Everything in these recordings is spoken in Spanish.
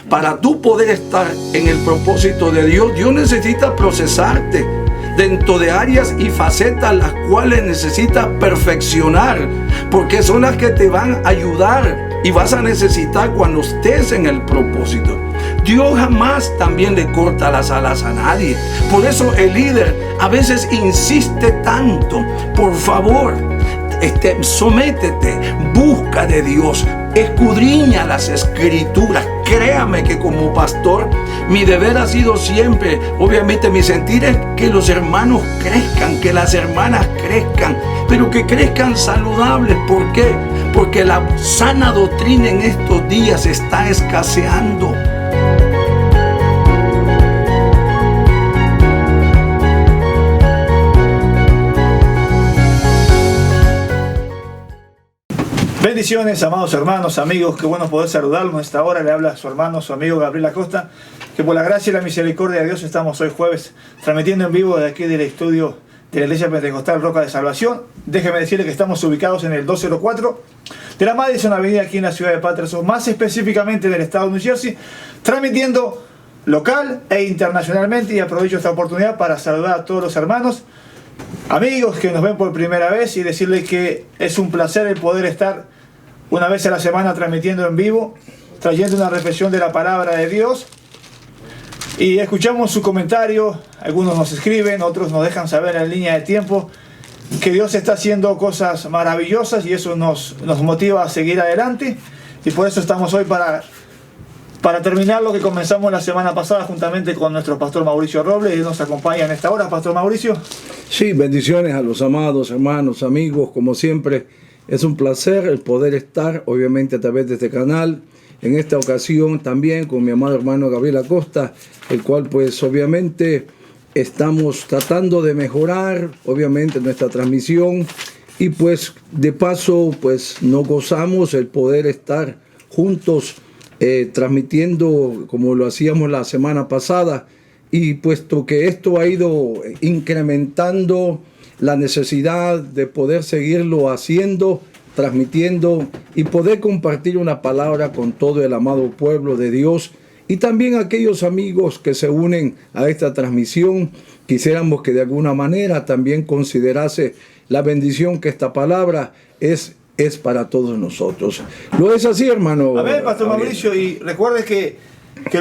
Para tú poder estar en el propósito de Dios, Dios necesita procesarte dentro de áreas y facetas las cuales necesita perfeccionar, porque son las que te van a ayudar y vas a necesitar cuando estés en el propósito. Dios jamás también le corta las alas a nadie. Por eso el líder a veces insiste tanto: por favor, sométete, busca de Dios, escudriña las escrituras. Créame que como pastor, mi deber ha sido siempre, obviamente mi sentir es que los hermanos crezcan, que las hermanas crezcan, pero que crezcan saludables. ¿Por qué? Porque la sana doctrina en estos días está escaseando. Bendiciones, amados hermanos, amigos, qué bueno poder saludarlos en esta hora. Le habla su hermano, su amigo Gabriel Acosta, que por la gracia y la misericordia de Dios estamos hoy jueves transmitiendo en vivo desde aquí del estudio de la Iglesia Pentecostal Roca de Salvación. Déjeme decirle que estamos ubicados en el 204 de la Madison Avenida aquí en la ciudad de Paterson, más específicamente en el estado de New Jersey, transmitiendo local e internacionalmente, y aprovecho esta oportunidad para saludar a todos los hermanos, amigos que nos ven por primera vez, y decirles que es un placer el poder estar una vez a la semana transmitiendo en vivo, trayendo una reflexión de la palabra de Dios. Y escuchamos su comentario, algunos nos escriben, otros nos dejan saber en línea de tiempo que Dios está haciendo cosas maravillosas, y eso nos motiva a seguir adelante. Y por eso estamos hoy para terminar lo que comenzamos la semana pasada juntamente con nuestro pastor Mauricio Robles. Él nos acompaña en esta hora. Pastor Mauricio. Sí, bendiciones a los amados hermanos, amigos. Como siempre, es un placer el poder estar, obviamente, a través de este canal. En esta ocasión también con mi amado hermano Gabriel Acosta, el cual pues obviamente estamos tratando de mejorar, obviamente, nuestra transmisión. Y pues de paso pues nos gozamos el poder estar juntos transmitiendo como lo hacíamos la semana pasada, y puesto que esto ha ido incrementando la necesidad de poder seguirlo haciendo, transmitiendo y poder compartir una palabra con todo el amado pueblo de Dios, y también aquellos amigos que se unen a esta transmisión. Quisiéramos que de alguna manera también considerase la bendición que esta palabra es para todos nosotros. ¿Lo es así, hermano? Amén, Pastor Mauricio. Y recuerde que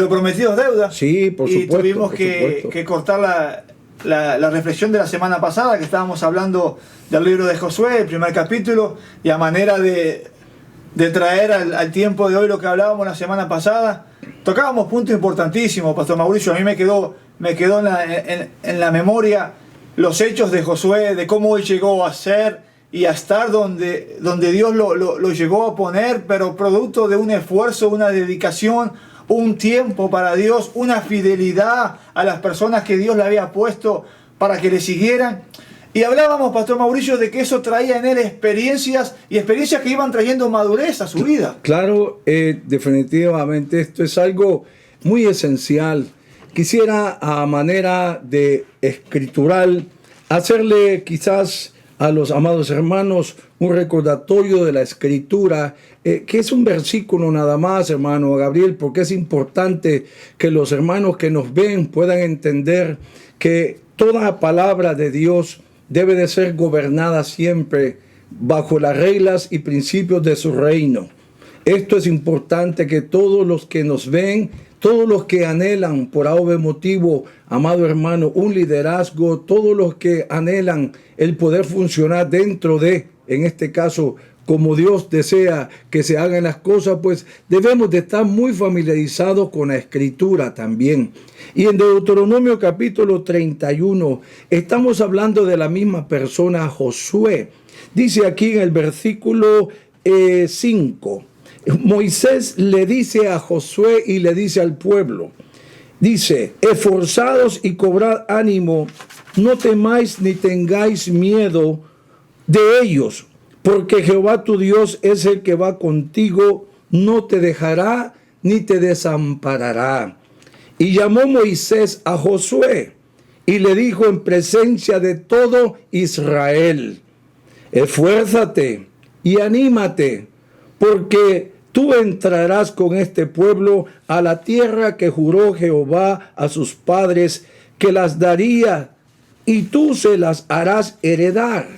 lo prometido es deuda. Sí, por supuesto. Y tuvimos que cortar la reflexión de la semana pasada, que estábamos hablando del libro de Josué, el primer capítulo, y a manera de traer al tiempo de hoy lo que hablábamos la semana pasada, tocábamos puntos importantísimos, Pastor Mauricio. A mí me quedó en la memoria los hechos de Josué, de cómo él llegó a ser y a estar donde Dios lo llegó a poner, pero producto de un esfuerzo, una dedicación, un tiempo para Dios, una fidelidad a las personas que Dios le había puesto para que le siguieran. Y hablábamos, Pastor Mauricio, de que eso traía en él experiencias que iban trayendo madurez a su vida. Claro, definitivamente esto es algo muy esencial. Quisiera, a manera de escritural, hacerle quizás a los amados hermanos un recordatorio de la escritura, que es un versículo nada más, hermano Gabriel, porque es importante que los hermanos que nos ven puedan entender que toda palabra de Dios debe de ser gobernada siempre bajo las reglas y principios de su reino. Esto es importante, que todos los que nos ven, todos los que anhelan por algún motivo, amado hermano, un liderazgo, todos los que anhelan el poder funcionar dentro de, en este caso, como Dios desea que se hagan las cosas, pues debemos de estar muy familiarizados con la escritura también. Y en Deuteronomio capítulo 31 estamos hablando de la misma persona, Josué. Dice aquí en el versículo 5, Moisés le dice a Josué y le dice al pueblo, dice: esforzados y cobrad ánimo, no temáis ni tengáis miedo de ellos, porque Jehová tu Dios es el que va contigo, no te dejará ni te desamparará. Y llamó Moisés a Josué y le dijo en presencia de todo Israel: esfuérzate y anímate, porque tú entrarás con este pueblo a la tierra que juró Jehová a sus padres, que las daría, y tú se las harás heredar.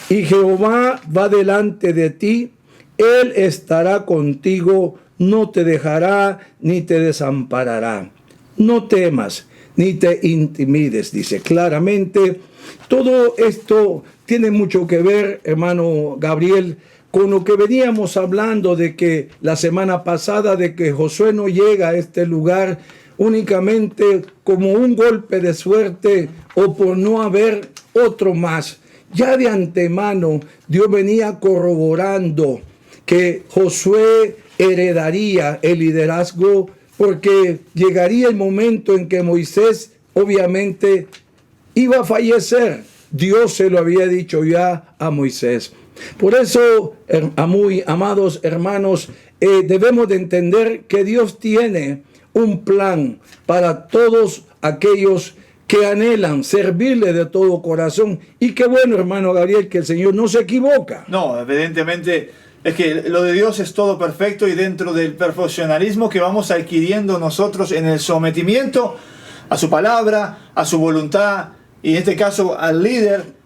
Y Jehová va delante de ti, Él estará contigo, no te dejará ni te desamparará. No temas ni te intimides, dice claramente. Todo esto tiene mucho que ver, hermano Gabriel, con lo que veníamos hablando de que la semana pasada, de que Josué no llega a este lugar únicamente como un golpe de suerte o por no haber otro más. Ya de antemano Dios venía corroborando que Josué heredaría el liderazgo, porque llegaría el momento en que Moisés obviamente iba a fallecer. Dios se lo había dicho ya a Moisés. Por eso, muy amados hermanos, debemos de entender que Dios tiene un plan para todos aquellos que anhelan servirle de todo corazón. Y qué bueno, hermano Gabriel, que el Señor no se equivoca. No, evidentemente es que lo de Dios es todo perfecto, y dentro del perfeccionalismo que vamos adquiriendo nosotros en el sometimiento a su palabra, a su voluntad, y en este caso al líder,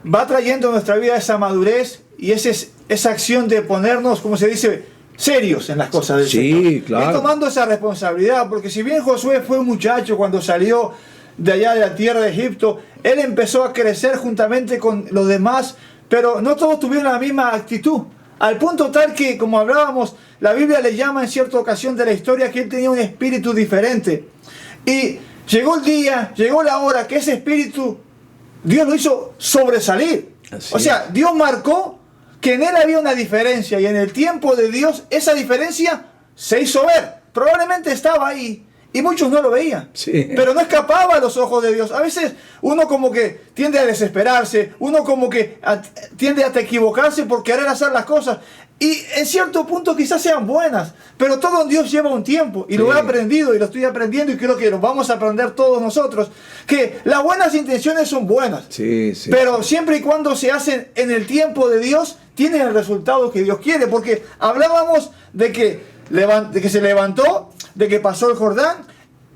va trayendo a nuestra vida esa madurez y esa acción de ponernos, como se dice, serios en las cosas del Señor. Sí, claro. Y tomando esa responsabilidad, porque si bien Josué fue un muchacho cuando salió de allá de la tierra de Egipto, él empezó a crecer juntamente con los demás, pero no todos tuvieron la misma actitud. Al punto tal que, como hablábamos, la Biblia le llama en cierta ocasión de la historia que él tenía un espíritu diferente. Y llegó el día, llegó la hora que ese espíritu, Dios lo hizo sobresalir. Así o sea, Dios marcó que en él había una diferencia, y en el tiempo de Dios esa diferencia se hizo ver. Probablemente estaba ahí y muchos no lo veían, sí, pero no escapaba a los ojos de Dios. A veces uno como que tiende a desesperarse, uno como que tiende a equivocarse por querer hacer las cosas, y en cierto punto quizás sean buenas, pero todo en Dios lleva un tiempo, y sí, lo he aprendido y lo estoy aprendiendo, y creo que lo vamos a aprender todos nosotros, que las buenas intenciones son buenas, sí, sí, pero siempre y cuando se hacen en el tiempo de Dios, tienen el resultado que Dios quiere. Porque hablábamos de que se levantó, de que pasó el Jordán.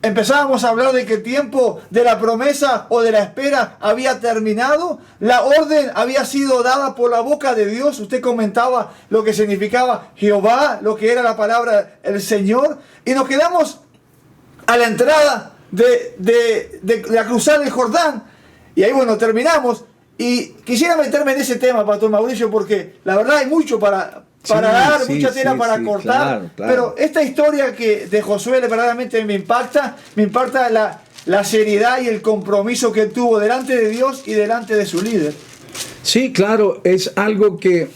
Empezábamos a hablar de que el tiempo de la promesa o de la espera había terminado. La orden había sido dada por la boca de Dios. Usted comentaba lo que significaba Jehová, lo que era la palabra el Señor. Y nos quedamos a la entrada de cruzar el Jordán. Y ahí, bueno, terminamos. Y quisiera meterme en ese tema, Pastor Mauricio, porque la verdad hay mucho para dar, mucha tela para cortar. Claro. Pero esta historia de Josué verdaderamente me impacta la seriedad y el compromiso que tuvo delante de Dios y delante de su líder. Sí, claro, es algo que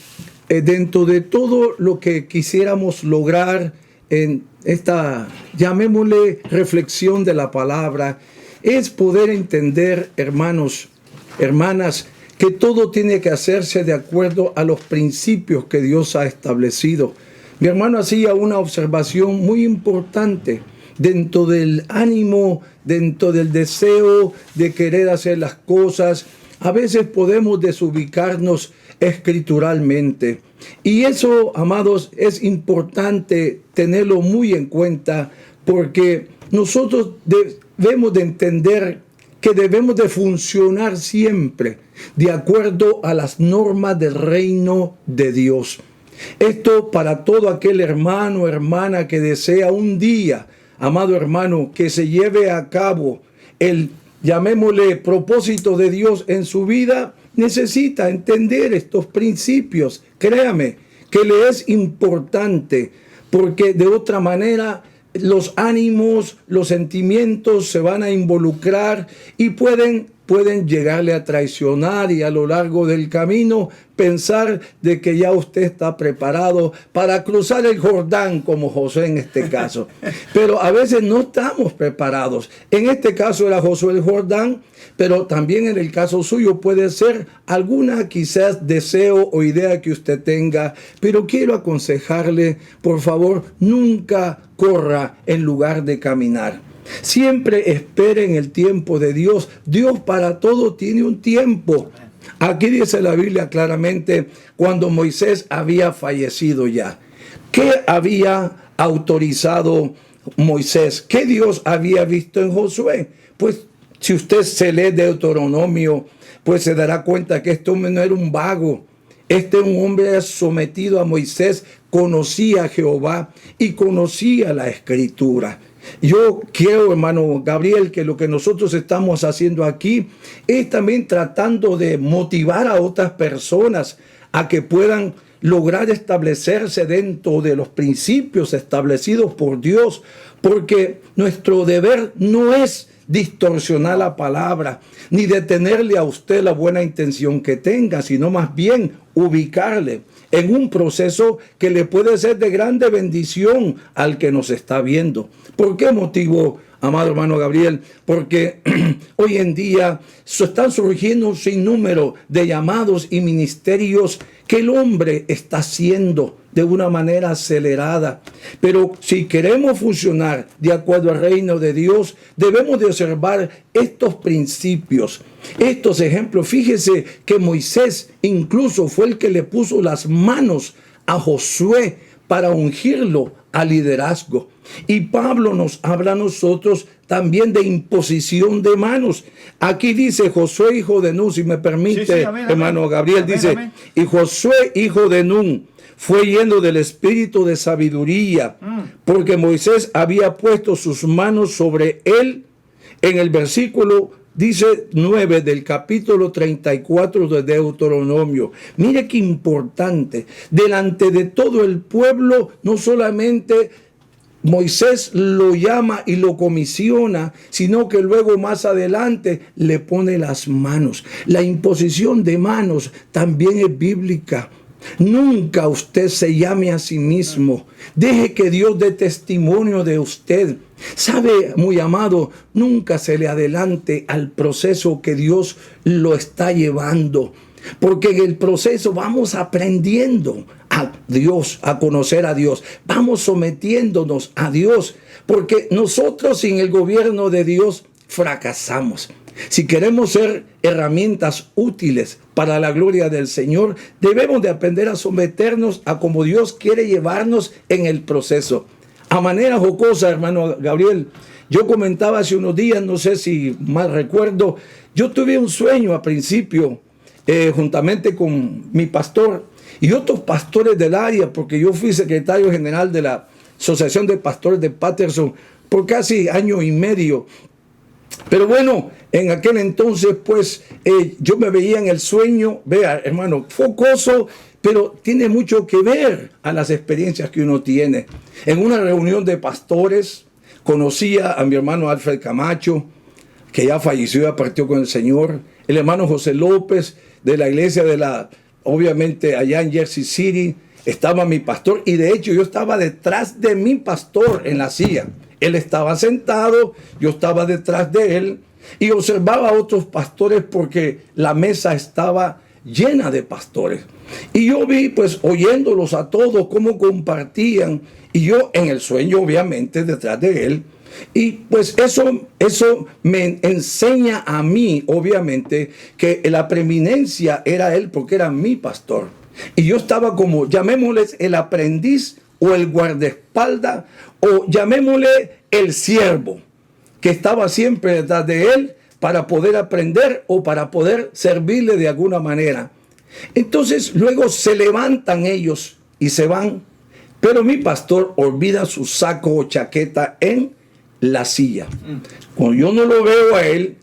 dentro de todo lo que quisiéramos lograr en esta, llamémosle, reflexión de la palabra, es poder entender, hermanos, hermanas, que todo tiene que hacerse de acuerdo a los principios que Dios ha establecido. Mi hermano hacía una observación muy importante dentro del ánimo, dentro del deseo de querer hacer las cosas. A veces podemos desubicarnos escrituralmente. Y eso, amados, es importante tenerlo muy en cuenta, porque nosotros debemos de entender que debemos de funcionar siempre de acuerdo a las normas del reino de Dios. Esto para todo aquel hermano o hermana que desea un día, amado hermano, que se lleve a cabo el, llamémosle, propósito de Dios en su vida, necesita entender estos principios. Créame que le es importante, porque de otra manera los ánimos, los sentimientos se van a involucrar y pueden llegarle a traicionar, y a lo largo del camino pensar de que ya usted está preparado para cruzar el Jordán, como Josué en este caso. Pero a veces no estamos preparados. En este caso era Josué el Jordán, pero también en el caso suyo puede ser alguna quizás deseo o idea que usted tenga. Pero quiero aconsejarle, por favor, nunca corra en lugar de caminar. Siempre espere en el tiempo de Dios. Dios para todo tiene un tiempo. Aquí dice la Biblia claramente, cuando Moisés había fallecido ya. ¿Qué había autorizado Moisés? ¿Qué Dios había visto en Josué? Pues si usted se lee Deuteronomio, pues se dará cuenta que este hombre no era un vago. Este es un hombre sometido a Moisés, conocía a Jehová y conocía la Escritura. Yo quiero, hermano Gabriel, que lo que nosotros estamos haciendo aquí es también tratando de motivar a otras personas a que puedan lograr establecerse dentro de los principios establecidos por Dios, porque nuestro deber no es distorsionar la palabra, ni detenerle a usted la buena intención que tenga, sino más bien ubicarle en un proceso que le puede ser de grande bendición al que nos está viendo. ¿Por qué motivo, amado hermano Gabriel? Porque hoy en día están surgiendo un sinnúmero de llamados y ministerios que el hombre está haciendo de una manera acelerada. Pero si queremos funcionar de acuerdo al reino de Dios, debemos de observar estos principios, estos ejemplos. Fíjese que Moisés incluso fue el que le puso las manos a Josué para ungirlo al liderazgo. Y Pablo nos habla a nosotros también de imposición de manos. Aquí dice Josué, hijo de Nun, si me permite, amén, hermano Gabriel, amén, dice, amén. Y Josué, hijo de Nun, fue lleno del espíritu de sabiduría, porque Moisés había puesto sus manos sobre él. En el versículo dice 9 del capítulo 34 de Deuteronomio. Mire qué importante. Delante de todo el pueblo, no solamente Moisés lo llama y lo comisiona, sino que luego más adelante le pone las manos. La imposición de manos también es bíblica. Nunca usted se llame a sí mismo. Deje que Dios dé testimonio de usted. Sabe, muy amado, nunca se le adelante al proceso que Dios lo está llevando. Porque en el proceso vamos aprendiendo a Dios, a conocer a Dios. Vamos sometiéndonos a Dios. Porque nosotros sin el gobierno de Dios fracasamos. Si queremos ser herramientas útiles para la gloria del Señor, debemos de aprender a someternos a como Dios quiere llevarnos en el proceso. A manera jocosa, hermano Gabriel, yo comentaba hace unos días, no sé si mal recuerdo, yo tuve un sueño a principio, juntamente con mi pastor y otros pastores del área, porque yo fui secretario general de la Asociación de Pastores de Patterson por casi año y medio. Pero bueno, en aquel entonces, pues, yo me veía en el sueño, vea, hermano, focoso, pero tiene mucho que ver a las experiencias que uno tiene. En una reunión de pastores, conocía a mi hermano Alfred Camacho, que ya falleció, ya partió con el Señor, el hermano José López, de la iglesia obviamente allá en Jersey City, estaba mi pastor, y de hecho yo estaba detrás de mi pastor en la silla. Él estaba sentado, yo estaba detrás de él y observaba a otros pastores porque la mesa estaba llena de pastores. Y yo vi, pues, oyéndolos a todos, cómo compartían, y yo en el sueño, obviamente, detrás de él. Y pues eso me enseña a mí, obviamente, que la preeminencia era él porque era mi pastor. Y yo estaba como, llamémosles el aprendiz o el guardaespaldas, o llamémosle el siervo, que estaba siempre detrás de él para poder aprender o para poder servirle de alguna manera. Entonces luego se levantan ellos y se van, pero mi pastor olvida su saco o chaqueta en la silla. Cuando yo no lo veo a él,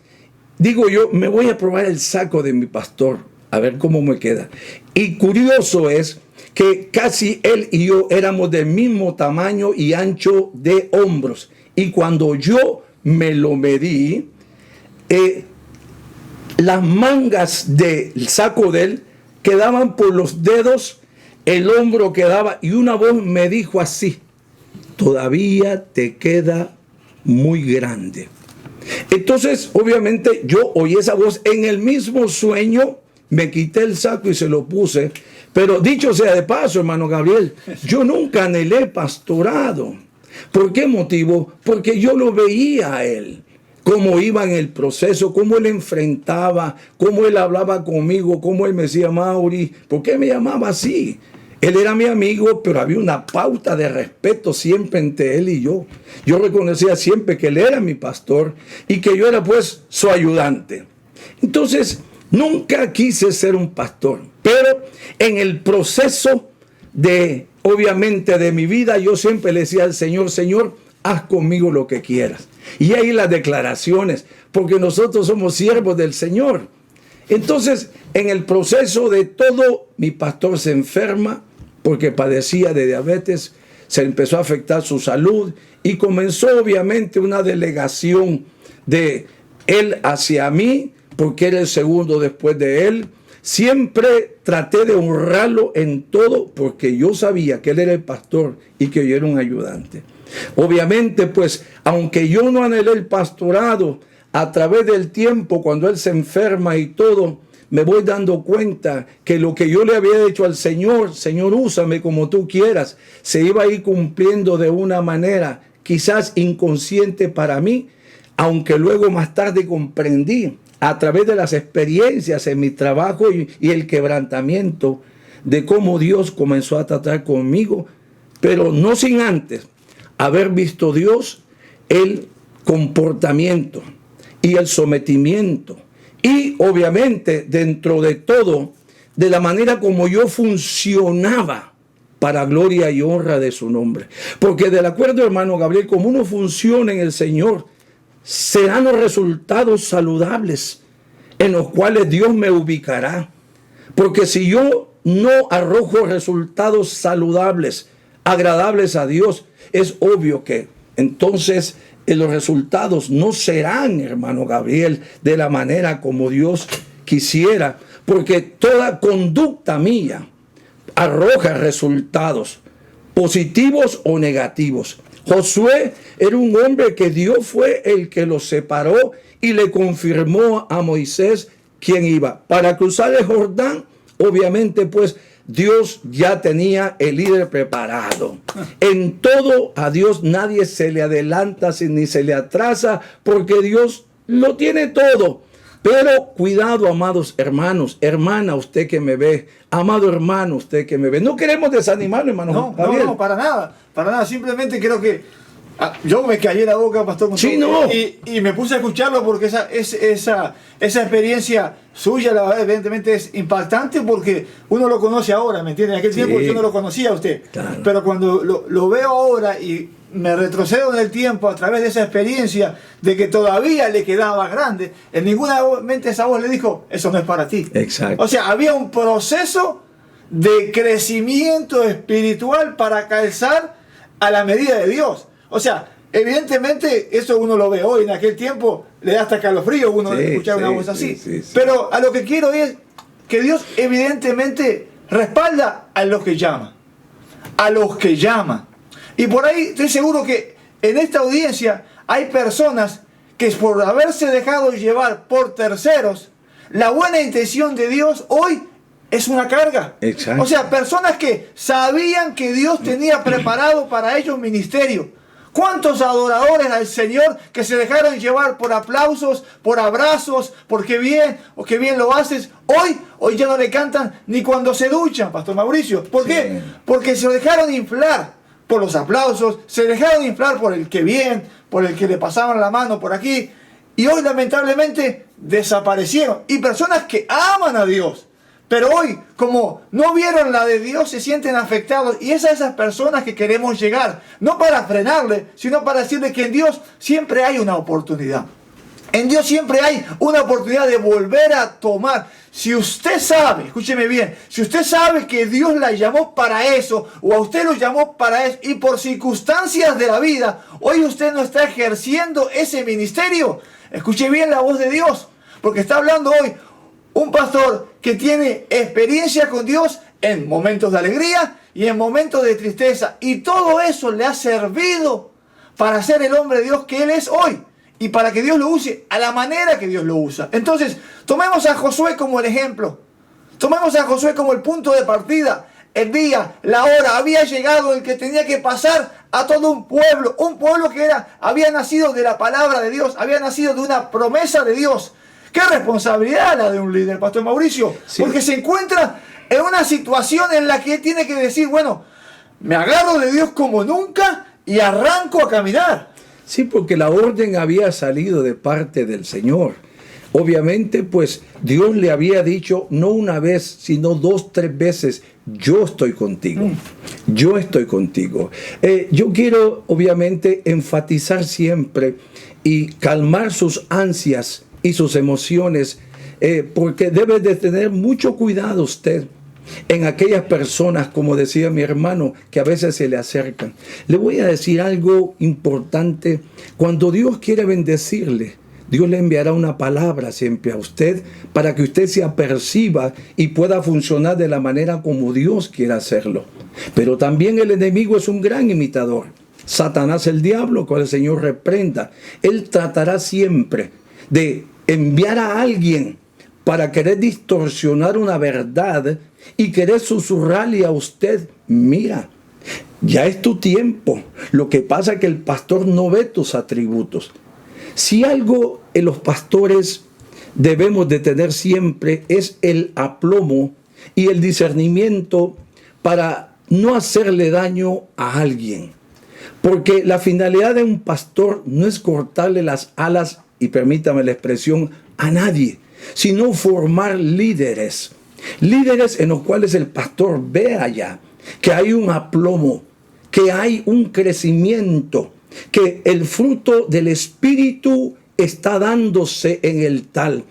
digo yo, me voy a probar el saco de mi pastor, a ver cómo me queda. Y curioso es que casi él y yo éramos del mismo tamaño y ancho de hombros. Y cuando yo me lo medí, las mangas del saco de él quedaban por los dedos, el hombro quedaba, y una voz me dijo así: todavía te queda muy grande. Entonces, obviamente, yo oí esa voz en el mismo sueño, me quité el saco y se lo puse. Pero dicho sea de paso, hermano Gabriel, yo nunca anhelé pastorado. ¿Por qué motivo? Porque yo lo veía a él, cómo iba en el proceso, cómo él enfrentaba, cómo él hablaba conmigo, cómo él me decía: Mauri, ¿por qué me llamaba así? Él era mi amigo, pero había una pauta de respeto siempre entre él y yo. Yo reconocía siempre que él era mi pastor y que yo era pues su ayudante. Entonces, nunca quise ser un pastor, pero en el proceso de, obviamente, de mi vida, yo siempre le decía al Señor, Señor, haz conmigo lo que quieras. Y ahí las declaraciones, porque nosotros somos siervos del Señor. Entonces, en el proceso de todo, mi pastor se enferma porque padecía de diabetes, se empezó a afectar su salud y comenzó obviamente una delegación de él hacia mí, porque era el segundo después de él. Siempre traté de honrarlo en todo porque yo sabía que él era el pastor y que yo era un ayudante. Obviamente, pues, aunque yo no anhelé el pastorado, a través del tiempo, cuando él se enferma y todo, me voy dando cuenta que lo que yo le había dicho al Señor, Señor, úsame como tú quieras, se iba a ir cumpliendo de una manera quizás inconsciente para mí, aunque luego más tarde comprendí a través de las experiencias en mi trabajo y el quebrantamiento de cómo Dios comenzó a tratar conmigo, pero no sin antes haber visto Dios el comportamiento y el sometimiento y obviamente dentro de todo de la manera como yo funcionaba para gloria y honra de su nombre, porque del acuerdo, hermano Gabriel, como uno funciona en el Señor, serán los resultados saludables en los cuales Dios me ubicará. Porque si yo no arrojo resultados saludables, agradables a Dios, es obvio que entonces los resultados no serán, hermano Gabriel, de la manera como Dios quisiera. Porque toda conducta mía arroja resultados positivos o negativos. Josué era un hombre que Dios fue el que lo separó y le confirmó a Moisés quién iba. Para cruzar el Jordán, obviamente pues Dios ya tenía el líder preparado. En todo a Dios nadie se le adelanta ni se le atrasa porque Dios lo tiene todo. Pero cuidado, amados hermanos, hermana, usted que me ve, amado hermano, usted que me ve. No queremos desanimarlo, hermano. No, para nada. Simplemente creo que yo me callé la boca, pastor, sí, no. y me puse a escucharlo porque esa experiencia suya, la verdad, evidentemente es impactante porque uno lo conoce ahora, ¿me entiende? En aquel tiempo yo no lo conocía a usted. Claro. Pero cuando lo veo ahora y me retrocedo en el tiempo a través de esa experiencia de que todavía le quedaba grande, en ninguna mente esa voz le dijo, eso no es para ti. Exacto. O sea, había un proceso de crecimiento espiritual para calzar a la medida de Dios. O sea, evidentemente eso uno lo ve hoy, en aquel tiempo le da hasta calofrío uno escuchar una voz así. Sí. Pero a lo que quiero es que Dios evidentemente respalda a los que llaman. A los que llaman. Y por ahí estoy seguro que en esta audiencia hay personas que por haberse dejado llevar por terceros, la buena intención de Dios hoy es una carga. Exacto. O sea, personas que sabían que Dios tenía preparado para ellos ministerio. ¿Cuántos adoradores al Señor que se dejaron llevar por aplausos, por abrazos, porque bien o que bien lo haces? Hoy ya no le cantan ni cuando se duchan, Pastor Mauricio. ¿Por qué? Porque se dejaron inflar por los aplausos, se dejaron inflar por el que bien, por el que le pasaban la mano por aquí. Y hoy lamentablemente desaparecieron. Y personas que aman a Dios, pero hoy, como no vieron la de Dios, se sienten afectados. Y es a esas personas que queremos llegar. No para frenarle, sino para decirle que en Dios siempre hay una oportunidad. En Dios siempre hay una oportunidad de volver a tomar. Si usted sabe, escúcheme bien, si usted sabe que Dios la llamó para eso, o a usted lo llamó para eso, y por circunstancias de la vida, hoy usted no está ejerciendo ese ministerio, escuche bien la voz de Dios, porque está hablando hoy un pastor que tiene experiencia con Dios en momentos de alegría y en momentos de tristeza. Y todo eso le ha servido para ser el hombre de Dios que él es hoy. Y para que Dios lo use a la manera que Dios lo usa. Entonces, tomemos a Josué como el ejemplo. Tomemos a Josué como el punto de partida. El día, la hora, había llegado el que tenía que pasar a todo un pueblo. Un pueblo que había nacido de la palabra de Dios. Había nacido de una promesa de Dios. ¿Qué responsabilidad la de un líder, Pastor Mauricio? Sí. Porque se encuentra en una situación en la que él tiene que decir, bueno, me agarro de Dios como nunca y arranco a caminar. Sí, porque la orden había salido de parte del Señor. Obviamente, pues Dios le había dicho no una vez, sino 2, 3 veces, yo estoy contigo, yo estoy contigo. Yo quiero obviamente enfatizar siempre y calmar sus ansias y sus emociones, porque debe de tener mucho cuidado usted en aquellas personas, como decía mi hermano, que a veces se le acercan. Le voy a decir algo importante. Cuando Dios quiere bendecirle, Dios le enviará una palabra siempre a usted para que usted se aperciba y pueda funcionar de la manera como Dios quiere hacerlo. Pero también el enemigo es un gran imitador. Satanás, el diablo, cual el Señor reprenda, él tratará siempre de enviar a alguien para querer distorsionar una verdad y querer susurrarle a usted, mira, ya es tu tiempo. Lo que pasa es que el pastor no ve tus atributos. Si algo en los pastores debemos de tener siempre es el aplomo y el discernimiento para no hacerle daño a alguien. Porque la finalidad de un pastor no es cortarle las alas, y permítame la expresión, a nadie, sino formar líderes. Líderes en los cuales el pastor vea ya que hay un aplomo, que hay un crecimiento, que el fruto del Espíritu está dándose en el tal.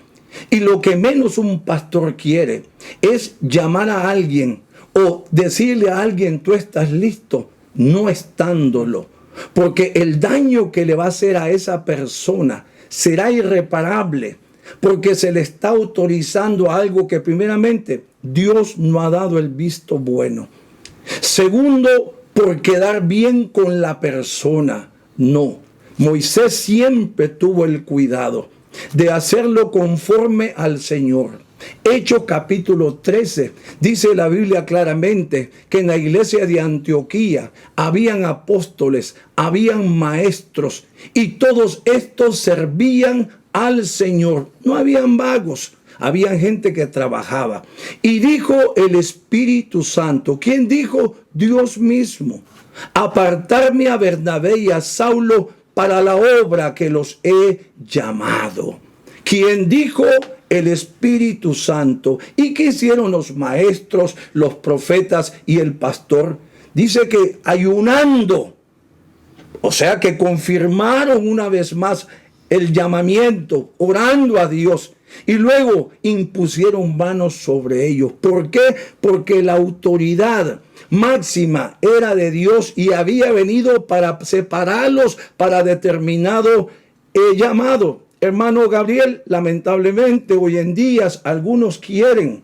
Y lo que menos un pastor quiere es llamar a alguien o decirle a alguien, tú estás listo, no estándolo. Porque el daño que le va a hacer a esa persona será irreparable, porque se le está autorizando algo que primeramente Dios no ha dado el visto bueno. Segundo, por quedar bien con la persona. No, Moisés siempre tuvo el cuidado de hacerlo conforme al Señor. Hechos capítulo 13, dice la Biblia claramente que en la iglesia de Antioquía habían apóstoles, habían maestros y todos estos servían al Señor. No habían vagos, habían gente que trabajaba. Y dijo el Espíritu Santo, ¿quién dijo? Dios mismo. Apartarme a Bernabé y a Saulo para la obra que los he llamado. ¿Quién dijo? El Espíritu Santo. ¿Y qué hicieron los maestros, los profetas y el pastor? Dice que ayunando, o sea que confirmaron una vez más el llamamiento, orando a Dios, y luego impusieron manos sobre ellos. ¿Por qué? Porque la autoridad máxima era de Dios y había venido para separarlos para determinado llamado. Hermano Gabriel, lamentablemente hoy en día algunos quieren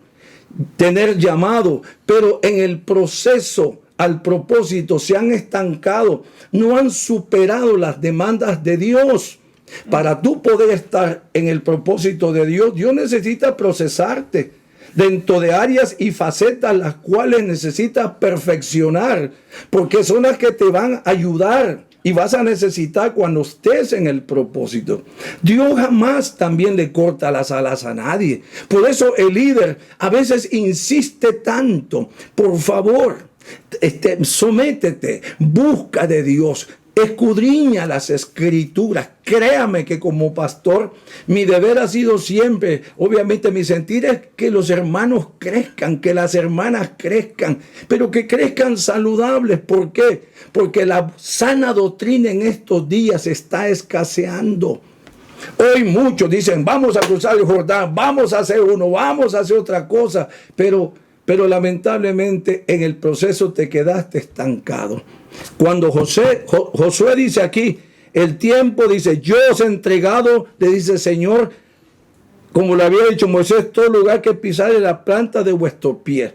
tener llamado, pero en el proceso, al propósito, se han estancado, no han superado las demandas de Dios. Para tú poder estar en el propósito de Dios, Dios necesita procesarte dentro de áreas y facetas las cuales necesitas perfeccionar, porque son las que te van a ayudar y vas a necesitar cuando estés en el propósito. Dios jamás también le corta las alas a nadie. Por eso el líder a veces insiste tanto. Por favor, sométete, busca de Dios, escudriña las escrituras. Créame que como pastor mi deber ha sido siempre, obviamente mi sentir es que los hermanos crezcan, que las hermanas crezcan, pero que crezcan saludables. ¿Por qué? Porque la sana doctrina en estos días está escaseando. Hoy muchos dicen, vamos a cruzar el Jordán, vamos a hacer uno, vamos a hacer otra cosa, pero lamentablemente en el proceso te quedaste estancado. Cuando Josué dice aquí, el tiempo, dice, yo os he entregado, le dice Señor, como le había dicho Moisés, todo lugar que pisare la planta de vuestro pie,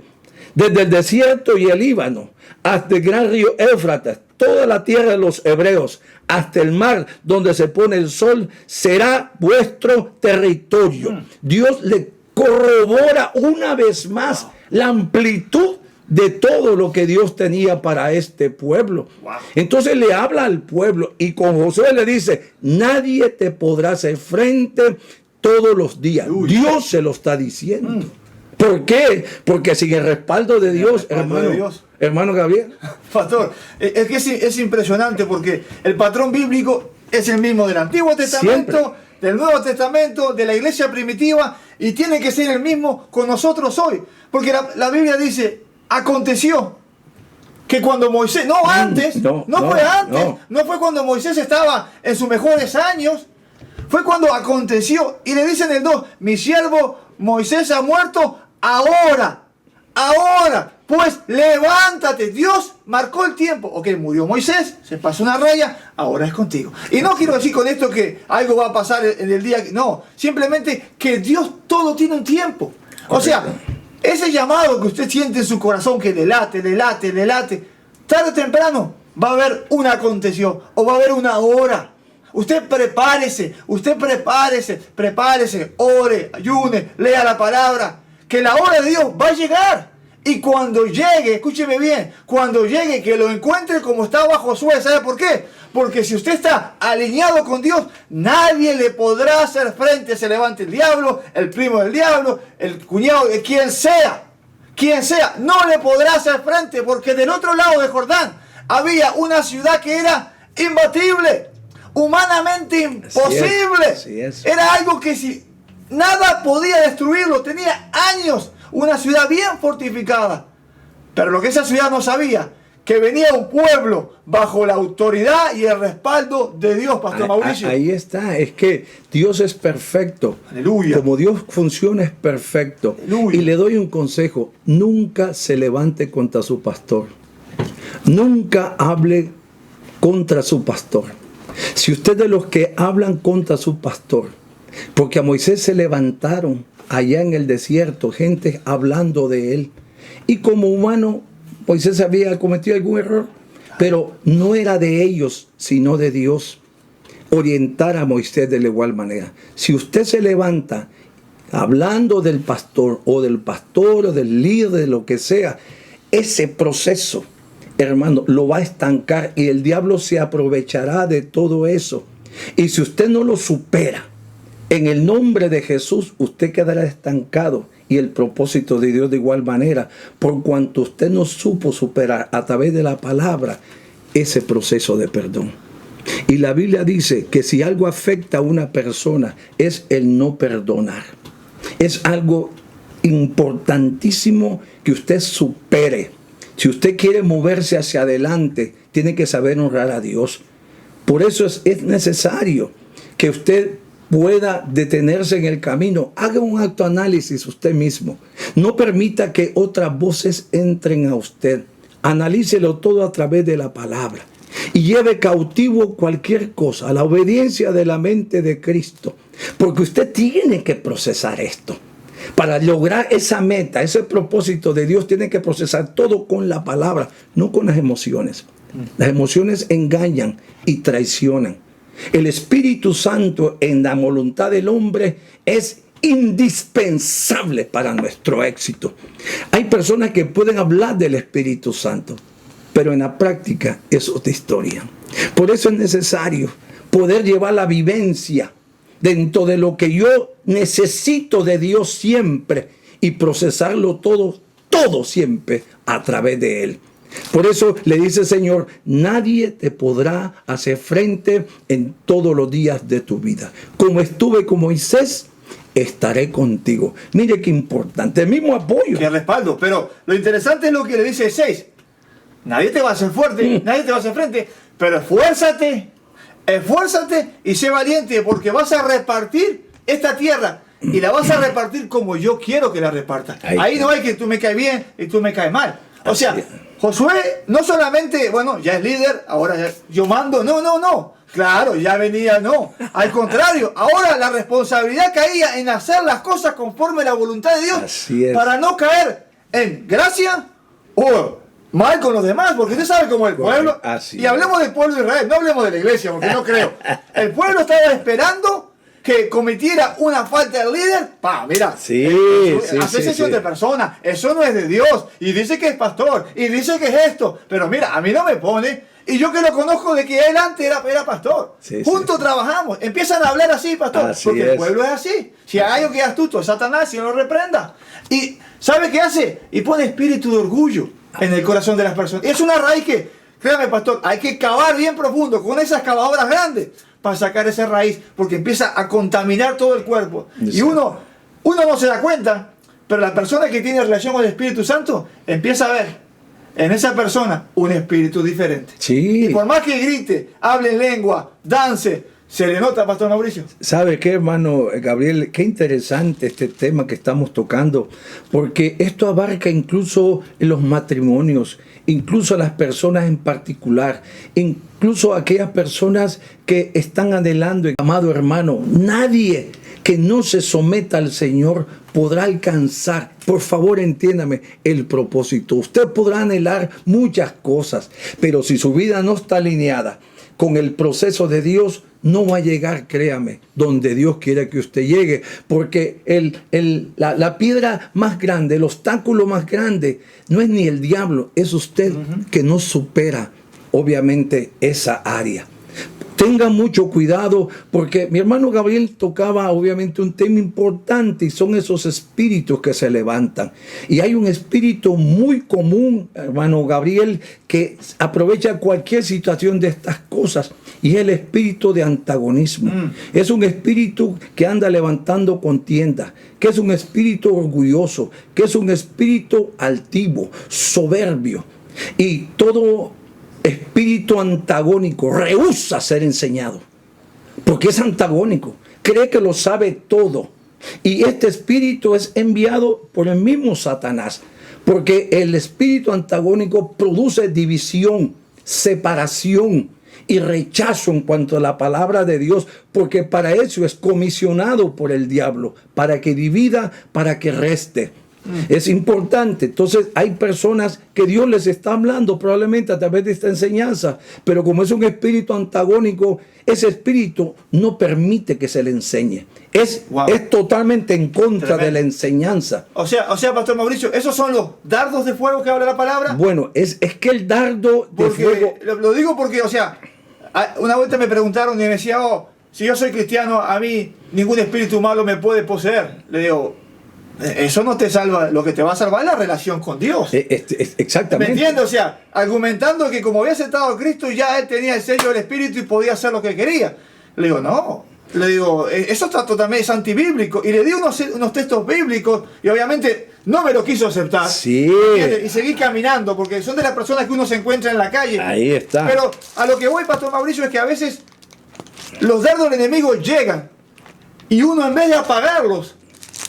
desde el desierto y el Líbano, hasta el gran río Éufrates, toda la tierra de los hebreos, hasta el mar donde se pone el sol, será vuestro territorio. Dios le corrobora una vez más la amplitud de todo lo que Dios tenía para este pueblo. Entonces le habla al pueblo y con Josué le dice, nadie te podrá hacer frente todos los días. Dios se lo está diciendo. ¿Por qué? Porque sin el respaldo de Dios, hermano Gabriel. Pastor, es que es impresionante porque el patrón bíblico es el mismo del Antiguo Testamento, siempre, del Nuevo Testamento, de la iglesia primitiva, y tiene que ser el mismo con nosotros hoy. Porque la Biblia dice, aconteció que cuando Moisés, no fue antes, no fue cuando Moisés estaba en sus mejores años, fue cuando aconteció. Y le dicen el 2, mi siervo Moisés ha muerto ahora, pues levántate. Dios marcó el tiempo. Ok, murió Moisés, se pasó una raya, ahora es contigo. Y no quiero decir con esto que algo va a pasar en el día, no, simplemente que Dios todo tiene un tiempo. O sea, ese llamado que usted siente en su corazón, que le late, tarde o temprano va a haber una aconteció o va a haber una hora. Usted prepárese, ore, ayune, lea la palabra, que la hora de Dios va a llegar. Y cuando llegue, escúcheme bien, cuando llegue, que lo encuentre como estaba Josué. ¿Sabe por qué? Porque si usted está alineado con Dios, nadie le podrá hacer frente. Se levante el diablo, el primo del diablo, el cuñado de quien sea, no le podrá hacer frente, porque del otro lado de Jordán había una ciudad que era imbatible, humanamente imposible. Así es. Era algo que si nada podía destruirlo, tenía años, una ciudad bien fortificada. Pero lo que esa ciudad no sabía, que venía un pueblo bajo la autoridad y el respaldo de Dios, Pastor Mauricio. Ahí está, es que Dios es perfecto. Aleluya. Como Dios funciona es perfecto. Aleluya. Y le doy un consejo, nunca se levante contra su pastor. Nunca hable contra su pastor. Si usted es de los que hablan contra su pastor, porque a Moisés se levantaron allá en el desierto, gente hablando de él. Y como humano, Moisés había cometido algún error, pero no era de ellos, sino de Dios. Orientar a Moisés de la igual manera. Si usted se levanta hablando del pastor o del líder, de lo que sea, ese proceso, hermano, lo va a estancar y el diablo se aprovechará de todo eso. Y si usted no lo supera, en el nombre de Jesús, usted quedará estancado y el propósito de Dios de igual manera, por cuanto usted no supo superar a través de la palabra ese proceso de perdón. Y la Biblia dice que si algo afecta a una persona es el no perdonar. Es algo importantísimo que usted supere. Si usted quiere moverse hacia adelante, tiene que saber honrar a Dios. Por eso es necesario que usted pueda detenerse en el camino. Haga un autoanálisis usted mismo. No permita que otras voces entren a usted. Analícelo todo a través de la palabra. Y lleve cautivo cualquier cosa a la obediencia de la mente de Cristo. Porque usted tiene que procesar esto. Para lograr esa meta, ese propósito de Dios, tiene que procesar todo con la palabra, no con las emociones. Las emociones engañan y traicionan. El Espíritu Santo en la voluntad del hombre es indispensable para nuestro éxito. Hay personas que pueden hablar del Espíritu Santo, pero en la práctica es otra historia. Por eso es necesario poder llevar la vivencia dentro de lo que yo necesito de Dios siempre y procesarlo todo siempre a través de Él. Por eso le dice el Señor, nadie te podrá hacer frente en todos los días de tu vida. Como estuve con Moisés, estaré contigo. Mire qué importante, el mismo apoyo. Qué respaldo, pero lo interesante es lo que le dice el 6. Nadie te va a hacer fuerte, nadie te va a hacer frente, pero esfuérzate y sé valiente, porque vas a repartir esta tierra y la vas a repartir como yo quiero que la repartas. Ahí no hay que tú me caes bien y tú me caes mal. O sea, Josué no solamente, bueno, ya es líder, ahora yo mando, no. Claro, ya venía, no. Al contrario, ahora la responsabilidad caía en hacer las cosas conforme a la voluntad de Dios. Así es. Para no caer en gracia o mal con los demás, porque usted sabe cómo el pueblo, y hablemos del pueblo de Israel, no hablemos de la iglesia, porque no creo. El pueblo estaba esperando que cometiera una falta de líder. Mira, asociación de personas, eso no es de Dios, y dice que es pastor, y dice que es esto, pero mira, a mí no me pone, y yo que lo conozco de que él antes era pastor, juntos trabajamos, empiezan a hablar así, pastor, porque el pueblo es así. Si hay algo que es astuto, es Satanás, si no lo reprenda. Y ¿Sabe qué hace? Y pone espíritu de orgullo en el corazón de las personas. Y es una raíz que, créame pastor, hay que cavar bien profundo con esas cavadoras grandes para sacar esa raíz, porque empieza a contaminar todo el cuerpo. Y uno no se da cuenta, pero la persona que tiene relación con el Espíritu Santo empieza a ver en esa persona un espíritu diferente. Sí. Y por más que grite, hable en lengua, dance, se le nota, pastor Mauricio. ¿Sabe qué, hermano Gabriel? Qué interesante este tema que estamos tocando, porque esto abarca incluso los matrimonios, incluso a las personas en particular, incluso a aquellas personas que están anhelando. Amado hermano, nadie que no se someta al Señor podrá alcanzar, por favor entiéndame, el propósito. Usted podrá anhelar muchas cosas, pero si su vida no está alineada con el proceso de Dios, no va a llegar, créame, donde Dios quiere que usted llegue, porque la piedra más grande, el obstáculo más grande, no es ni el diablo, es usted que no supera, obviamente, esa área. Tenga mucho cuidado, porque mi hermano Gabriel tocaba obviamente un tema importante, y son esos espíritus que se levantan. Y hay un espíritu muy común, hermano Gabriel, que aprovecha cualquier situación de estas cosas, y es el espíritu de antagonismo. Es un espíritu que anda levantando contiendas, que es un espíritu orgulloso, que es un espíritu altivo, soberbio, y todo espíritu antagónico rehúsa ser enseñado, porque es antagónico, cree que lo sabe todo, y este espíritu es enviado por el mismo Satanás, porque el espíritu antagónico produce división, separación y rechazo en cuanto a la palabra de Dios, porque para eso es comisionado por el diablo, para que divida, para que reste. Es importante. Entonces hay personas que Dios les está hablando probablemente a través de esta enseñanza, pero como es un espíritu antagónico, ese espíritu no permite que se le enseñe. Es totalmente en contra de la enseñanza. O sea, pastor Mauricio, ¿esos son los dardos de fuego que habla la palabra? Bueno, es que el dardo de fuego... Lo digo porque, o sea, una vuelta me preguntaron y me decía, si yo soy cristiano, a mí ningún espíritu malo me puede poseer. Le digo, eso no te salva, lo que te va a salvar es la relación con Dios. Exactamente. ¿Me entiendes? O sea, argumentando que como había aceptado a Cristo, ya él tenía el sello del Espíritu y podía hacer lo que quería. Le digo, no. Le digo, eso está totalmente es antibíblico. Y le di unos textos bíblicos y obviamente no me lo quiso aceptar. Sí. Y seguí caminando, porque son de las personas que uno se encuentra en la calle. Ahí está. Pero a lo que voy, pastor Mauricio, es que a veces los dardos del enemigo llegan y uno en vez de apagarlos,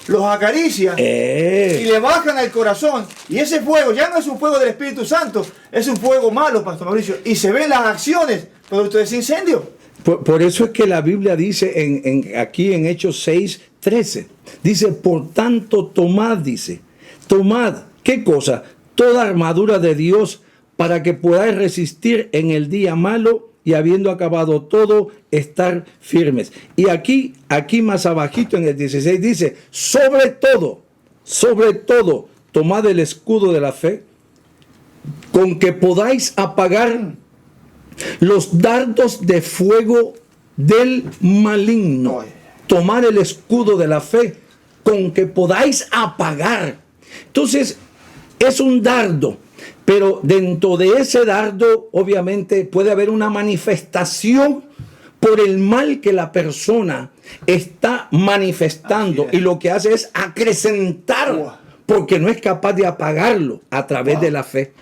los acaricia y le bajan al corazón. Y ese fuego ya no es un fuego del Espíritu Santo, es un fuego malo, pastor Mauricio. Y se ven las acciones producto de ese incendio. Por eso es que la Biblia dice aquí en Hechos 6:13, dice, por tanto tomad, ¿qué cosa? Toda armadura de Dios para que podáis resistir en el día malo, y habiendo acabado todo, estar firmes. Y aquí más abajito en el 16 dice, sobre todo, tomad el escudo de la fe, con que podáis apagar los dardos de fuego del maligno. Tomar el escudo de la fe, con que podáis apagar. Entonces, es un dardo. Pero dentro de ese dardo, obviamente, puede haber una manifestación por el mal que la persona está manifestando. Y lo que hace es acrecentar, porque no es capaz de apagarlo a través de la fe.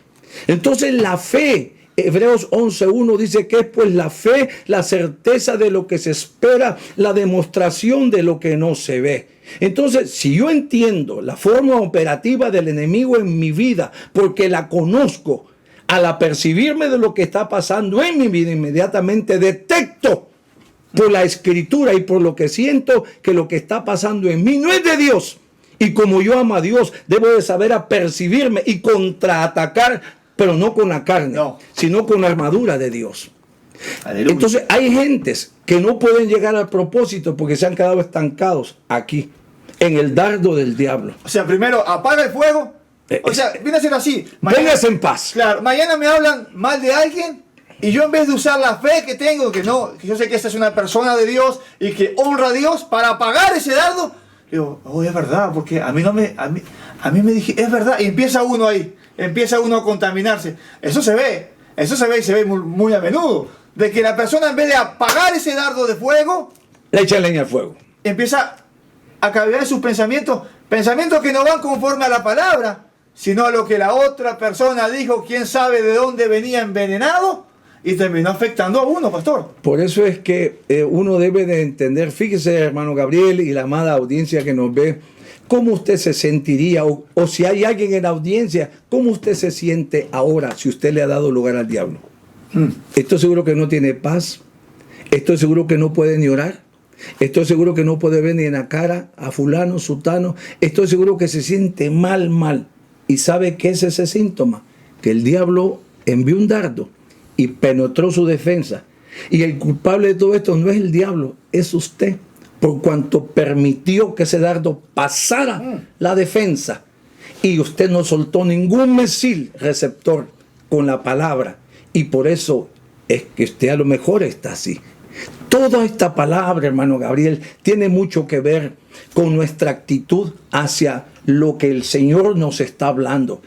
Entonces, la fe, Hebreos 11:1 dice que es pues la fe, la certeza de lo que se espera, la demostración de lo que no se ve. Entonces, si yo entiendo la forma operativa del enemigo en mi vida, porque la conozco, al apercibirme de lo que está pasando en mi vida, inmediatamente detecto por la escritura y por lo que siento que lo que está pasando en mí no es de Dios. Y como yo amo a Dios, debo de saber apercibirme y contraatacar, pero no con la carne, sino con la armadura de Dios. Aleluya. Entonces hay gentes que no pueden llegar al propósito porque se han quedado estancados aquí, en el dardo del diablo. O sea, primero apaga el fuego. O sea, viene a ser así. Póngase en paz. Claro, mañana me hablan mal de alguien y yo en vez de usar la fe que tengo, que yo sé que esta es una persona de Dios y que honra a Dios, para apagar ese dardo, digo, es verdad, porque a mí A mí me dije, es verdad, y empieza uno ahí, empieza uno a contaminarse. Eso se ve y se ve muy, muy a menudo. De que la persona, en vez de apagar ese dardo de fuego, le echa leña al fuego. Empieza a cambiar sus pensamientos que no van conforme a la palabra, sino a lo que la otra persona dijo, quién sabe de dónde venía envenenado, y terminó afectando a uno, pastor. Por eso es que uno debe de entender, fíjese, hermano Gabriel y la amada audiencia que nos ve, cómo usted se sentiría, o si hay alguien en la audiencia, cómo usted se siente ahora si usted le ha dado lugar al diablo. Estoy seguro que no tiene paz, estoy seguro que no puede ni orar, estoy seguro que no puede ver ni en la cara a fulano, sutano, estoy seguro que se siente mal. ¿Y sabe qué es ese síntoma? Que el diablo envió un dardo y penetró su defensa. Y el culpable de todo esto no es el diablo, es usted, por cuanto permitió que ese dardo pasara la defensa. Y usted no soltó ningún misil receptor con la palabra. Y por eso es que usted a lo mejor está así. Toda esta palabra, hermano Gabriel, tiene mucho que ver con nuestra actitud hacia lo que el Señor nos está hablando.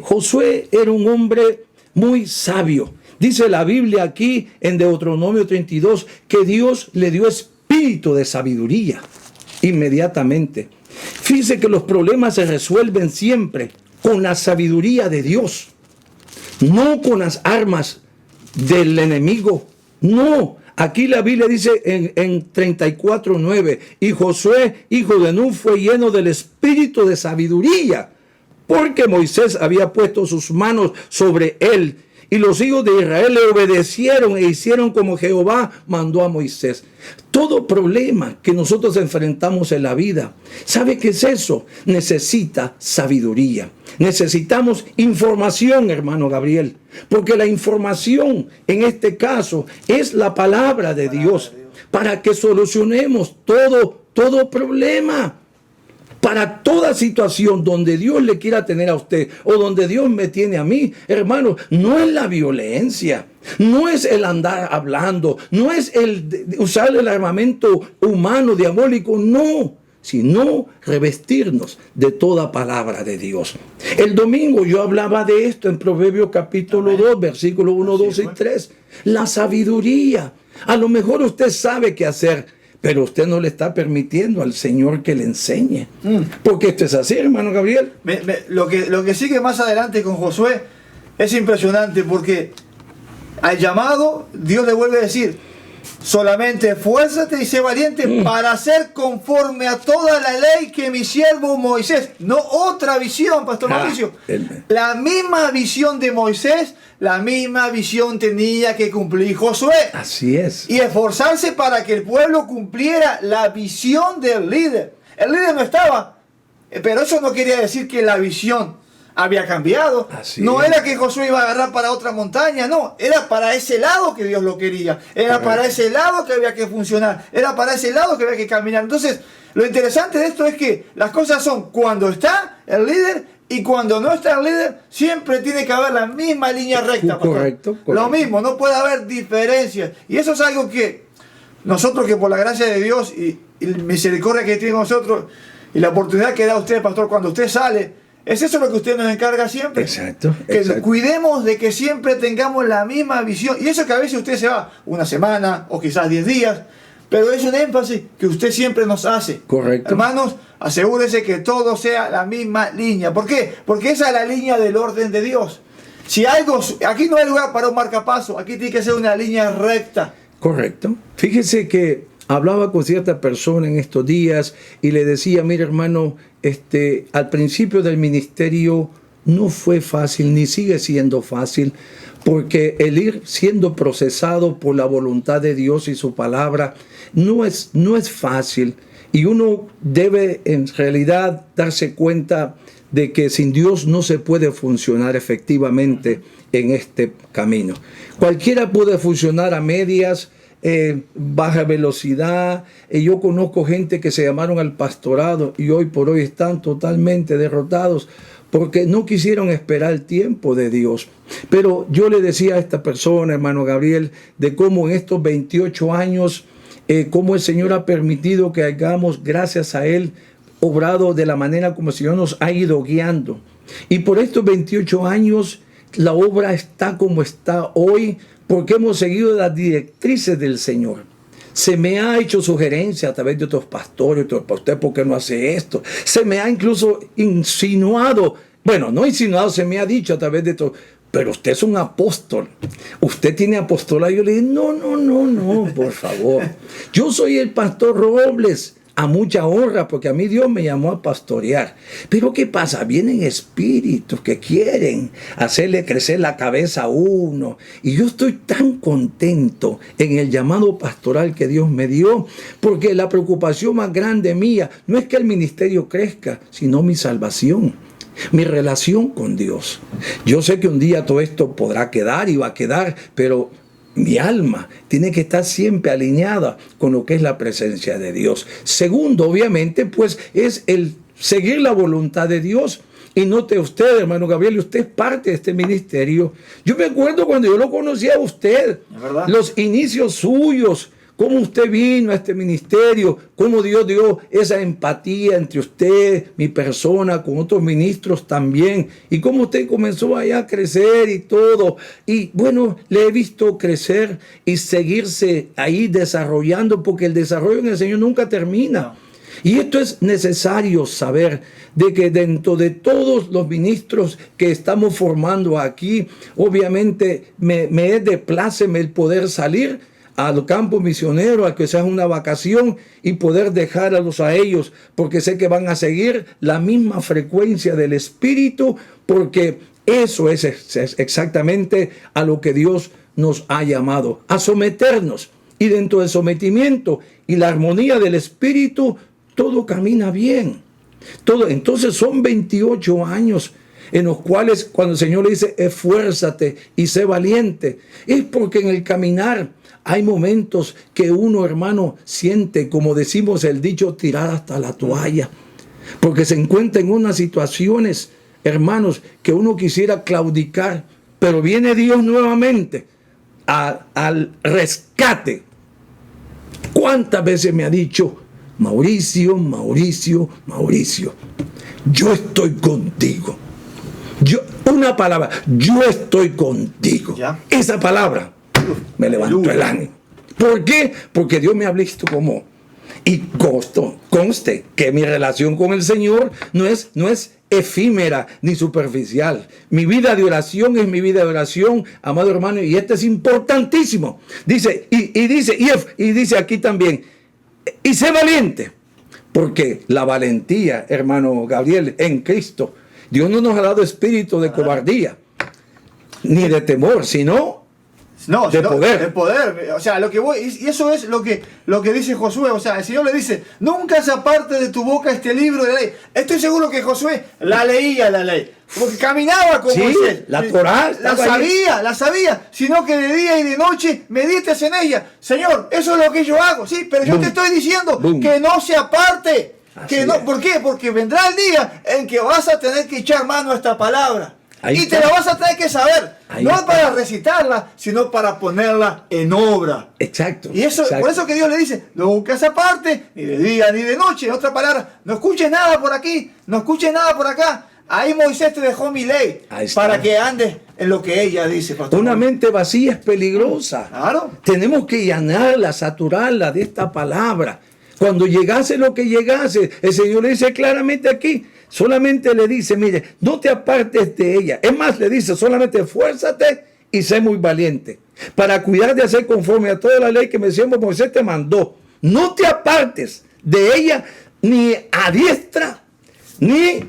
Josué era un hombre muy sabio. Dice la Biblia aquí en Deuteronomio 32 que Dios le dio espíritu de sabiduría inmediatamente. Fíjese que los problemas se resuelven siempre con la sabiduría de Dios, no con las armas del enemigo. No, aquí la Biblia dice en 34:9, y Josué, hijo de Nun, fue lleno del espíritu de sabiduría, porque Moisés había puesto sus manos sobre él. Y los hijos de Israel le obedecieron e hicieron como Jehová mandó a Moisés. Todo problema que nosotros enfrentamos en la vida, ¿sabe qué es eso? Necesita sabiduría. Necesitamos información, hermano Gabriel. Porque la información, en este caso, es la palabra de Dios. Para que solucionemos todo problema. Para toda situación donde Dios le quiera tener a usted o donde Dios me tiene a mí, hermano, no es la violencia, no es el andar hablando, no es el usar el armamento humano, diabólico, no, sino revestirnos de toda palabra de Dios. El domingo yo hablaba de esto en Proverbios capítulo 2, versículos 1, 2 y 3. La sabiduría. A lo mejor usted sabe qué hacer, pero usted no le está permitiendo al Señor que le enseñe. Porque esto es así, hermano Gabriel. Lo que sigue más adelante con Josué es impresionante, porque al llamado Dios le vuelve a decir: solamente esfuérzate y sé valiente para hacer conforme a toda la ley que mi siervo Moisés. No otra visión, Pastor Mauricio. La misma visión de Moisés, la misma visión tenía que cumplir Josué. Así es. Y esforzarse para que el pueblo cumpliera la visión del líder. El líder no estaba, pero eso no quería decir que la visión había cambiado. No era que Josué iba a agarrar para otra montaña, no, era para ese lado que Dios lo quería, era para ese lado que había que funcionar, era para ese lado que había que caminar. Entonces, lo interesante de esto es que las cosas son cuando está el líder y cuando no está el líder, siempre tiene que haber la misma línea recta. Correcto. Lo mismo, no puede haber diferencias. Y eso es algo que nosotros, que por la gracia de Dios y la misericordia que tiene con nosotros y la oportunidad que da usted, pastor, cuando usted sale, es eso lo que usted nos encarga siempre. Exacto. Que cuidemos de que siempre tengamos la misma visión. Y eso que a veces usted se va una semana o quizás 10 días, pero es un énfasis que usted siempre nos hace. Correcto. Hermanos, asegúrese que todo sea la misma línea. ¿Por qué? Porque esa es la línea del orden de Dios. Si algo, aquí no hay lugar para un marcapaso, aquí tiene que ser una línea recta. Correcto. Fíjese que hablaba con cierta persona en estos días y le decía: mire, hermano, al principio del ministerio no fue fácil, ni sigue siendo fácil, porque el ir siendo procesado por la voluntad de Dios y su palabra no es fácil. Y uno debe en realidad darse cuenta de que sin Dios no se puede funcionar efectivamente en este camino. Cualquiera puede funcionar a medias, baja velocidad. Yo conozco gente que se llamaron al pastorado y hoy por hoy están totalmente derrotados porque no quisieron esperar el tiempo de Dios. Pero yo le decía a esta persona, hermano Gabriel, de cómo en estos 28 años, cómo el Señor ha permitido que hagamos, gracias a Él, obrado de la manera como el Señor nos ha ido guiando. Y por estos 28 años la obra está como está hoy porque hemos seguido las directrices del Señor. Se me ha hecho sugerencia a través de otros pastores, ¿usted por qué no hace esto? Se me ha incluso insinuado, bueno, no insinuado, se me ha dicho a través de todo, pero usted es un apóstol, usted tiene apostolado. Yo le dije, no, por favor. Yo soy el pastor Robles, a mucha honra, porque a mí Dios me llamó a pastorear. Pero ¿qué pasa? Vienen espíritus que quieren hacerle crecer la cabeza a uno. Y yo estoy tan contento en el llamado pastoral que Dios me dio, porque la preocupación más grande mía no es que el ministerio crezca, sino mi salvación, mi relación con Dios. Yo sé que un día todo esto podrá quedar y va a quedar, pero mi alma tiene que estar siempre alineada con lo que es la presencia de Dios. Segundo, obviamente, pues es el seguir la voluntad de Dios. Y note usted, hermano Gabriel, usted es parte de este ministerio. Yo me acuerdo cuando yo lo conocí a usted, los inicios suyos, cómo usted vino a este ministerio, cómo Dios dio esa empatía entre usted, mi persona, con otros ministros también, y cómo usted comenzó allá a crecer y todo. Y bueno, le he visto crecer y seguirse ahí desarrollando, porque el desarrollo en el Señor nunca termina. Y esto es necesario saber, de que dentro de todos los ministros que estamos formando aquí, obviamente me es de pláceme el poder salir al campo misionero, a que sea una vacación y poder dejarlos a ellos, porque sé que van a seguir la misma frecuencia del Espíritu, porque eso es exactamente a lo que Dios nos ha llamado, a someternos. Y dentro del sometimiento y la armonía del Espíritu, todo camina bien. Todo. Entonces son 28 años en los cuales cuando el Señor le dice esfuérzate y sé valiente, es porque en el caminar hay momentos que uno, hermano, siente, como decimos el dicho, tirar hasta la toalla, porque se encuentra en unas situaciones, hermanos, que uno quisiera claudicar, pero viene Dios nuevamente al rescate. ¿Cuántas veces me ha dicho, Mauricio, yo estoy contigo? Una palabra, yo estoy contigo. ¿Ya? Esa palabra me levantó el ánimo. ¿Por qué? Porque Dios me ha visto como. Y conste que mi relación con el Señor no es efímera ni superficial. Mi vida de oración es mi vida de oración, amado hermano, y esto es importantísimo. Dice, y dice aquí también, y sé valiente, porque la valentía, hermano Gabriel, en Cristo, Dios no nos ha dado espíritu de cobardía, ni de temor, sino de poder. De poder. O sea, lo que voy, y eso es lo que dice Josué. O sea, el Señor le dice, nunca se aparte de tu boca este libro de la ley. Estoy seguro que Josué la leía la ley, porque caminaba con Moisés. La Torá la sabía, sino que de día y de noche medites en ella. Señor, eso es lo que yo hago, sí, pero yo te estoy diciendo que no se aparte. ¿Por qué? Porque vendrá el día en que vas a tener que echar mano a esta palabra. Te la vas a tener que saber. No para recitarla, sino para ponerla en obra. Exacto. Y eso, por eso que Dios le dice, nunca se aparte, ni de día ni de noche. En otra palabra, no escuches nada por aquí, no escuches nada por acá. Ahí Moisés te dejó mi ley para que andes en lo que ella dice, pastor. Una mente vacía es peligrosa. Claro. Tenemos que llenarla, saturarla de esta palabra. Cuando llegase lo que llegase, el Señor le dice claramente aquí, solamente le dice, mire, no te apartes de ella. Es más, le dice, solamente esfuérzate y sé muy valiente, para cuidar de hacer conforme a toda la ley que Moisés te mandó. No te apartes de ella ni a diestra ni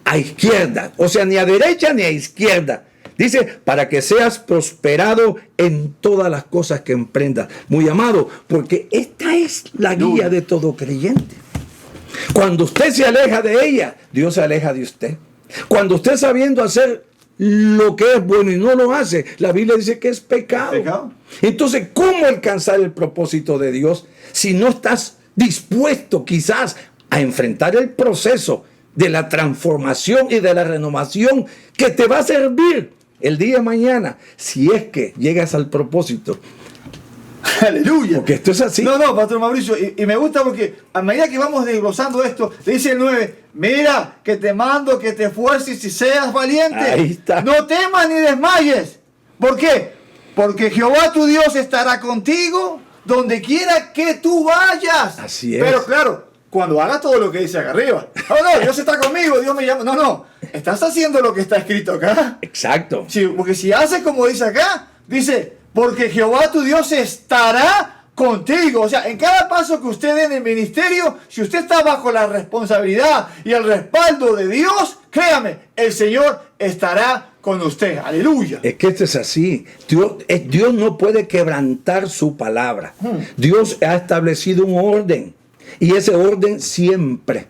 a izquierda, o sea, ni a derecha ni a izquierda. Dice, para que seas prosperado en todas las cosas que emprendas. Muy amado, porque esta es la guía de todo creyente. Cuando usted se aleja de ella, Dios se aleja de usted. Cuando usted sabiendo hacer lo que es bueno y no lo hace, la Biblia dice que es pecado. Entonces, ¿cómo alcanzar el propósito de Dios si no estás dispuesto quizás a enfrentar el proceso de la transformación y de la renovación que te va a servir el día de mañana, si es que llegas al propósito Aleluya. Porque esto es así. No, Pastor Mauricio, y me gusta porque a medida que vamos desglosando esto, le dice el 9, mira, que te mando, que te esfuerces y seas valiente. Ahí está. No temas ni desmayes. ¿Por qué? Porque Jehová tu Dios estará contigo donde quiera que tú vayas. Así es. Pero claro, cuando hagas todo lo que dice acá arriba. No, Dios está conmigo, Dios me llama. No, estás haciendo lo que está escrito acá. Exacto. Sí, porque si haces como dice acá, dice, porque Jehová tu Dios estará contigo. O sea, en cada paso que usted dé en el ministerio, si usted está bajo la responsabilidad y el respaldo de Dios, créame, el Señor estará con usted. Aleluya. Es que esto es así. Dios no puede quebrantar su palabra. Dios ha establecido un orden. Y ese orden siempre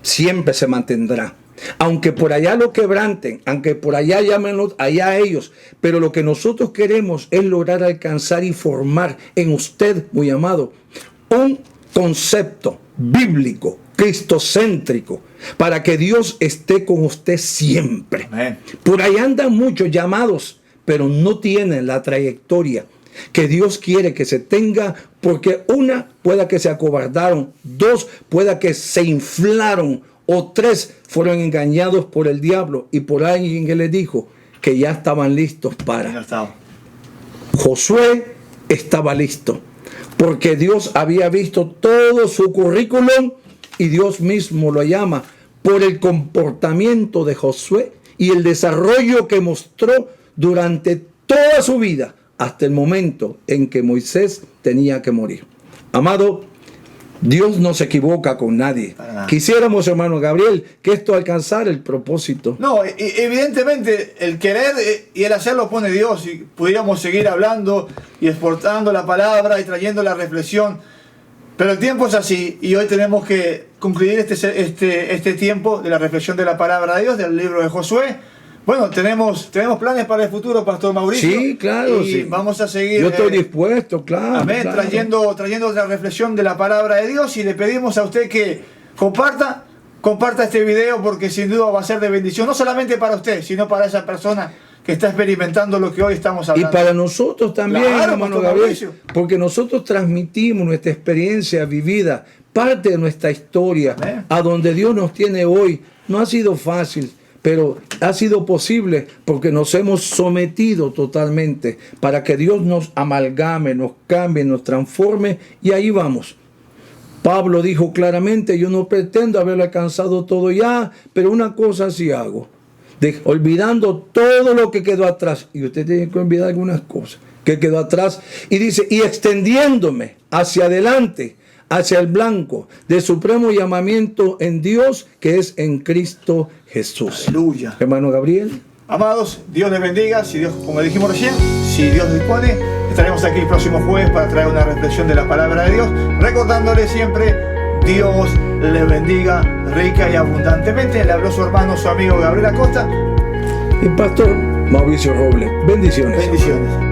se mantendrá. Aunque por allá lo quebranten, aunque por allá llámenlos allá ellos, pero lo que nosotros queremos es lograr alcanzar y formar en usted, muy amado, un concepto bíblico, cristocéntrico, para que Dios esté con usted siempre. Amén. Por ahí andan muchos llamados, pero no tienen la trayectoria que Dios quiere que se tenga, porque una, pueda que se acobardaron, dos, pueda que se inflaron, o tres, fueron engañados por el diablo y por alguien que les dijo que ya estaban listos para. Josué estaba listo, porque Dios había visto todo su currículum y Dios mismo lo llama por el comportamiento de Josué y el desarrollo que mostró durante toda su vida, hasta el momento en que Moisés tenía que morir. Amado, Dios no se equivoca con nadie. Quisiéramos, hermano Gabriel, que esto alcanzara el propósito. No, evidentemente el querer y el hacer lo pone Dios, y pudiéramos seguir hablando y exportando la palabra y trayendo la reflexión, pero el tiempo es así y hoy tenemos que concluir este tiempo de la reflexión de la palabra de Dios, del libro de Josué. Bueno, tenemos planes para el futuro, Pastor Mauricio. Sí, claro. Y sí. vamos a seguir. Yo estoy dispuesto, claro. Amén, claro. trayendo la reflexión de la palabra de Dios, y le pedimos a usted que comparta este video, porque sin duda va a ser de bendición, no solamente para usted, sino para esa persona que está experimentando lo que hoy estamos hablando. Y para nosotros también, Claro, hermano Pastor Gabriel, Mauricio. porque nosotros transmitimos nuestra experiencia vivida, parte de nuestra historia, Amén. a donde Dios nos tiene hoy. No ha sido fácil, pero ha sido posible porque nos hemos sometido totalmente para que Dios nos amalgame, nos cambie, nos transforme, y ahí vamos. Pablo dijo claramente, yo no pretendo haberlo alcanzado todo ya, pero una cosa sí hago, olvidando todo lo que quedó atrás, y usted tiene que olvidar algunas cosas que quedó atrás, y dice, y extendiéndome hacia adelante, hacia el blanco del supremo llamamiento en Dios, que es en Cristo Jesús. Aleluya. Hermano Gabriel. Amados, Dios les bendiga. Si Dios, como dijimos recién, si Dios dispone, estaremos aquí el próximo jueves para traer una reflexión de la palabra de Dios, recordándole siempre, Dios les bendiga rica y abundantemente. Le habló su hermano, su amigo Gabriel Acosta. Y Pastor Mauricio Robles. Bendiciones. Bendiciones.